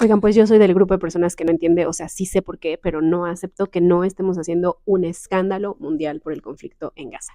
Oigan, pues yo soy del grupo de personas que no entiende, o sea, sí sé por qué, pero no acepto que no estemos haciendo un escándalo mundial por el conflicto en Gaza.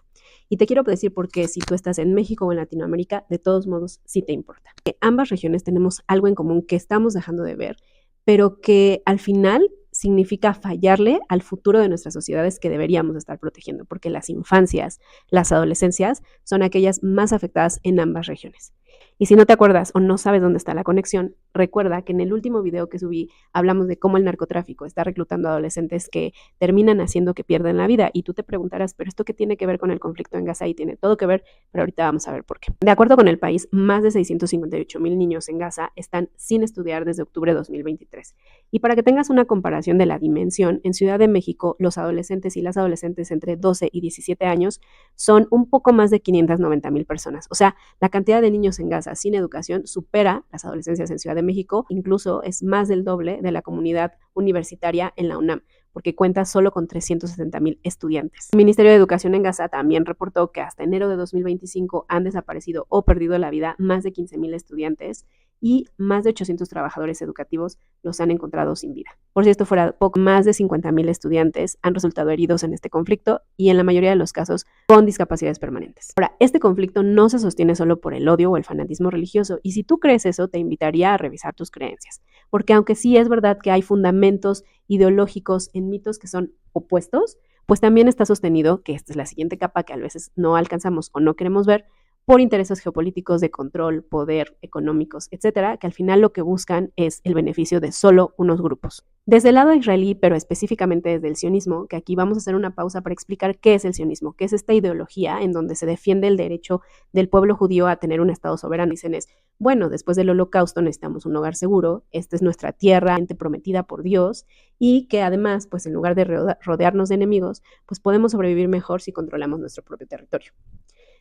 Y te quiero decir por qué si tú estás en México o en Latinoamérica, de todos modos sí te importa. Que ambas regiones tenemos algo en común que estamos dejando de ver, pero que al final significa fallarle al futuro de nuestras sociedades que deberíamos estar protegiendo, porque las infancias, las adolescencias son aquellas más afectadas en ambas regiones. Y si no te acuerdas o no sabes dónde está la conexión, recuerda que en el último video que subí hablamos de cómo el narcotráfico está reclutando a adolescentes que terminan haciendo que pierden la vida. Y tú te preguntarás, ¿pero esto qué tiene que ver con el conflicto en Gaza? Y tiene todo que ver, pero ahorita vamos a ver por qué. De acuerdo con el país, más de 658,000 niños en Gaza están sin estudiar desde octubre de 2023. Y para que tengas una comparación de la dimensión, en Ciudad de México, los adolescentes y las adolescentes entre 12 y 17 años son un poco más de 590,000 personas. O sea, la cantidad de niños en Gaza sin educación supera las adolescencias en Ciudad de México, incluso es más del doble de la comunidad universitaria en la UNAM, porque cuenta solo con 370,000 estudiantes. El Ministerio de Educación en Gaza también reportó que hasta enero de 2025 han desaparecido o perdido la vida más de 15,000 estudiantes y más de 800 trabajadores educativos los han encontrado sin vida. Por si esto fuera poco, más de 50,000 estudiantes han resultado heridos en este conflicto y en la mayoría de los casos con discapacidades permanentes. Ahora, este conflicto no se sostiene solo por el odio o el fanatismo religioso, y si tú crees eso, te invitaría a revisar tus creencias, porque aunque sí es verdad que hay fundamentos ideológicos en mitos que son opuestos, pues también está sostenido, que esta es la siguiente capa que a veces no alcanzamos o no queremos ver, por intereses geopolíticos de control, poder, económicos, etcétera, que al final lo que buscan es el beneficio de solo unos grupos. Desde el lado israelí, pero específicamente desde el sionismo, que aquí vamos a hacer una pausa para explicar qué es el sionismo, qué es esta ideología en donde se defiende el derecho del pueblo judío a tener un Estado soberano. Dicen es, bueno, después del Holocausto necesitamos un hogar seguro, esta es nuestra tierra prometida por Dios, y que además, pues en lugar de rodearnos de enemigos, pues podemos sobrevivir mejor si controlamos nuestro propio territorio.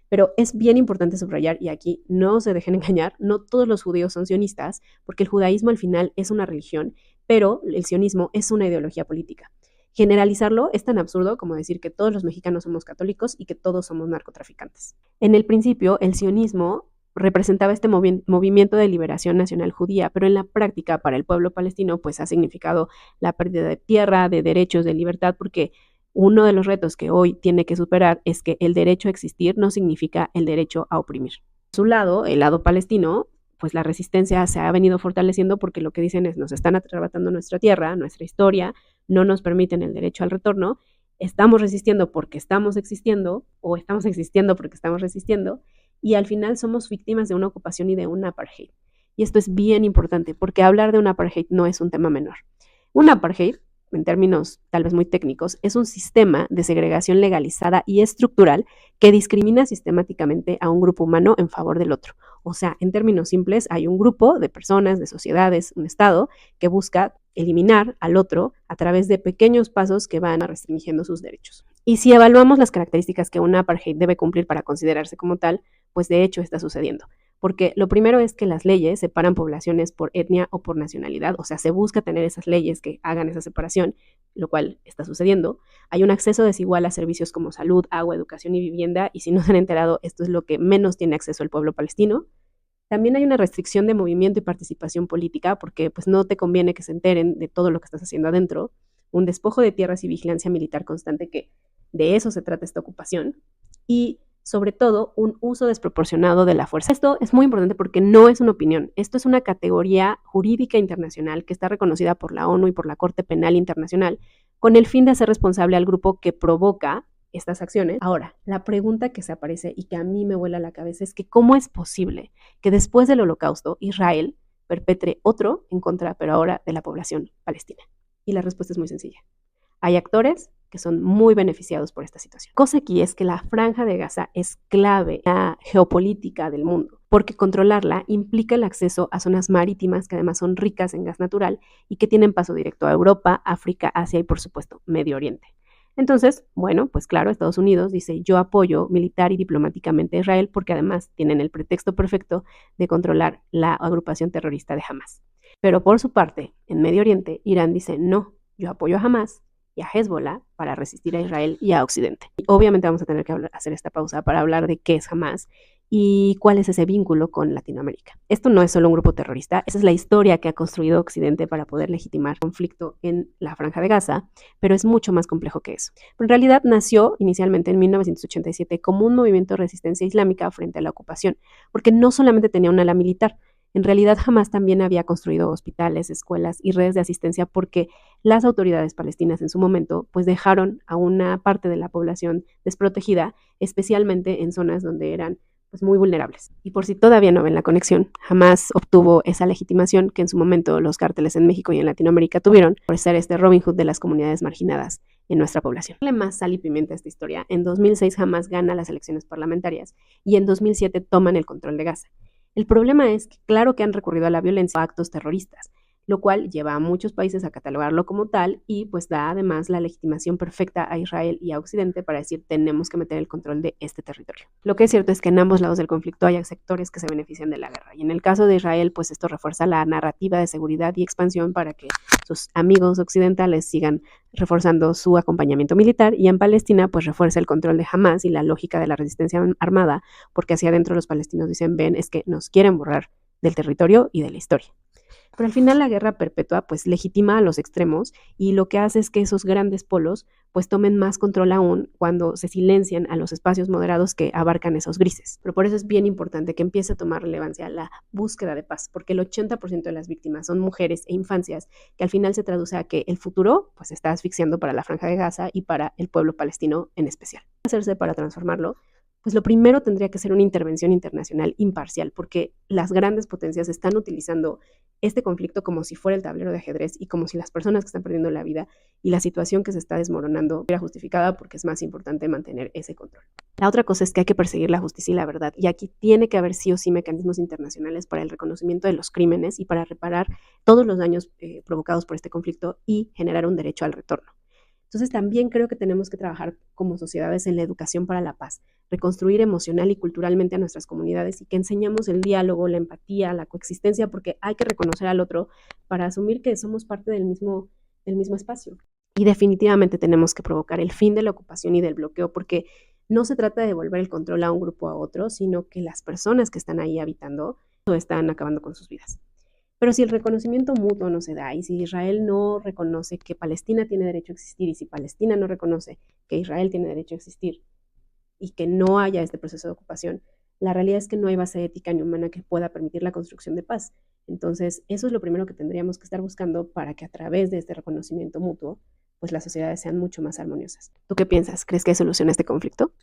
Pero es bien importante subrayar, y aquí no se dejen engañar, no todos los judíos son sionistas, porque el judaísmo al final es una religión, pero el sionismo es una ideología política. Generalizarlo es tan absurdo como decir que todos los mexicanos somos católicos y que todos somos narcotraficantes. En el principio, el sionismo representaba este movimiento de liberación nacional judía, pero en la práctica para el pueblo palestino pues ha significado la pérdida de tierra, de derechos, de libertad, porque uno de los retos que hoy tiene que superar es que el derecho a existir no significa el derecho a oprimir. Por su lado, el lado palestino, pues la resistencia se ha venido fortaleciendo porque lo que dicen es nos están arrebatando nuestra tierra, nuestra historia, no nos permiten el derecho al retorno, estamos resistiendo porque estamos existiendo o estamos existiendo porque estamos resistiendo y al final somos víctimas de una ocupación y de un apartheid. Y esto es bien importante porque hablar de un apartheid no es un tema menor. Un apartheid, en términos tal vez muy técnicos, es un sistema de segregación legalizada y estructural que discrimina sistemáticamente a un grupo humano en favor del otro. O sea, en términos simples, hay un grupo de personas, de sociedades, un Estado que busca eliminar al otro a través de pequeños pasos que van restringiendo sus derechos. Y si evaluamos las características que un apartheid debe cumplir para considerarse como tal, pues de hecho está sucediendo. Porque lo primero es que las leyes separan poblaciones por etnia o por nacionalidad, o sea, se busca tener esas leyes que hagan esa separación, lo cual está sucediendo. Hay un acceso desigual a servicios como salud, agua, educación y vivienda, y si no se han enterado, esto es lo que menos tiene acceso el pueblo palestino. También hay una restricción de movimiento y participación política, porque pues no te conviene que se enteren de todo lo que estás haciendo adentro. Un despojo de tierras y vigilancia militar constante, que de eso se trata esta ocupación. Y sobre todo, un uso desproporcionado de la fuerza. Esto es muy importante porque no es una opinión. Esto es una categoría jurídica internacional que está reconocida por la ONU y por la Corte Penal Internacional con el fin de hacer responsable al grupo que provoca estas acciones. Ahora, la pregunta que se aparece y que a mí me vuela la cabeza es que ¿cómo es posible que después del Holocausto Israel perpetre otro en contra, pero ahora de la población palestina? Y la respuesta es muy sencilla. Hay actores que son muy beneficiados por esta situación. Cosa aquí es que la franja de Gaza es clave en la geopolítica del mundo, porque controlarla implica el acceso a zonas marítimas que además son ricas en gas natural y que tienen paso directo a Europa, África, Asia y por supuesto Medio Oriente. Entonces, bueno, pues claro, Estados Unidos dice yo apoyo militar y diplomáticamente a Israel porque además tienen el pretexto perfecto de controlar la agrupación terrorista de Hamas. Pero por su parte, en Medio Oriente, Irán dice no, yo apoyo a Hamas y a Hezbollah para resistir a Israel y a Occidente. Y obviamente vamos a tener que hacer esta pausa para hablar de qué es Hamas y cuál es ese vínculo con Latinoamérica. Esto no es solo un grupo terrorista, esa es la historia que ha construido Occidente para poder legitimar el conflicto en la Franja de Gaza, pero es mucho más complejo que eso. Pero en realidad nació inicialmente en 1987 como un movimiento de resistencia islámica frente a la ocupación, porque no solamente tenía un ala militar, en realidad Hamas también había construido hospitales, escuelas y redes de asistencia porque las autoridades palestinas en su momento pues dejaron a una parte de la población desprotegida, especialmente en zonas donde eran pues muy vulnerables. Y por si todavía no ven la conexión, jamás obtuvo esa legitimación que en su momento los cárteles en México y en Latinoamérica tuvieron por ser este Robin Hood de las comunidades marginadas en nuestra población. Darle más sal y pimienta a esta historia, en 2006 jamás gana las elecciones parlamentarias y en 2007 toman el control de Gaza. El problema es que claro que han recurrido a la violencia o a actos terroristas, lo cual lleva a muchos países a catalogarlo como tal y pues da además la legitimación perfecta a Israel y a Occidente para decir tenemos que meter el control de este territorio. Lo que es cierto es que en ambos lados del conflicto hay sectores que se benefician de la guerra y en el caso de Israel pues esto refuerza la narrativa de seguridad y expansión para que sus amigos occidentales sigan reforzando su acompañamiento militar y en Palestina pues refuerza el control de Hamas y la lógica de la resistencia armada porque hacia adentro los palestinos dicen ven es que nos quieren borrar del territorio y de la historia. Pero al final la guerra perpetua pues legitima a los extremos y lo que hace es que esos grandes polos pues tomen más control aún cuando se silencian a los espacios moderados que abarcan esos grises. Pero por eso es bien importante que empiece a tomar relevancia la búsqueda de paz, porque el 80% de las víctimas son mujeres e infancias, que al final se traduce a que el futuro pues está asfixiando para la Franja de Gaza y para el pueblo palestino en especial. ¿Qué hacerse para transformarlo? Pues lo primero tendría que ser una intervención internacional imparcial, porque las grandes potencias están utilizando este conflicto como si fuera el tablero de ajedrez y como si las personas que están perdiendo la vida y la situación que se está desmoronando era justificada porque es más importante mantener ese control. La otra cosa es que hay que perseguir la justicia y la verdad, y aquí tiene que haber sí o sí mecanismos internacionales para el reconocimiento de los crímenes y para reparar todos los daños provocados por este conflicto y generar un derecho al retorno. Entonces también creo que tenemos que trabajar como sociedades en la educación para la paz, reconstruir emocional y culturalmente a nuestras comunidades y que enseñemos el diálogo, la empatía, la coexistencia, porque hay que reconocer al otro para asumir que somos parte del mismo espacio. Y definitivamente tenemos que provocar el fin de la ocupación y del bloqueo, porque no se trata de devolver el control a un grupo o a otro, sino que las personas que están ahí habitando están acabando con sus vidas. Pero si el reconocimiento mutuo no se da y si Israel no reconoce que Palestina tiene derecho a existir y si Palestina no reconoce que Israel tiene derecho a existir y que no haya este proceso de ocupación, la realidad es que no hay base ética ni humana que pueda permitir la construcción de paz. Entonces, eso es lo primero que tendríamos que estar buscando para que a través de este reconocimiento mutuo, pues las sociedades sean mucho más armoniosas. ¿Tú qué piensas? ¿Crees que hay solución a este conflicto?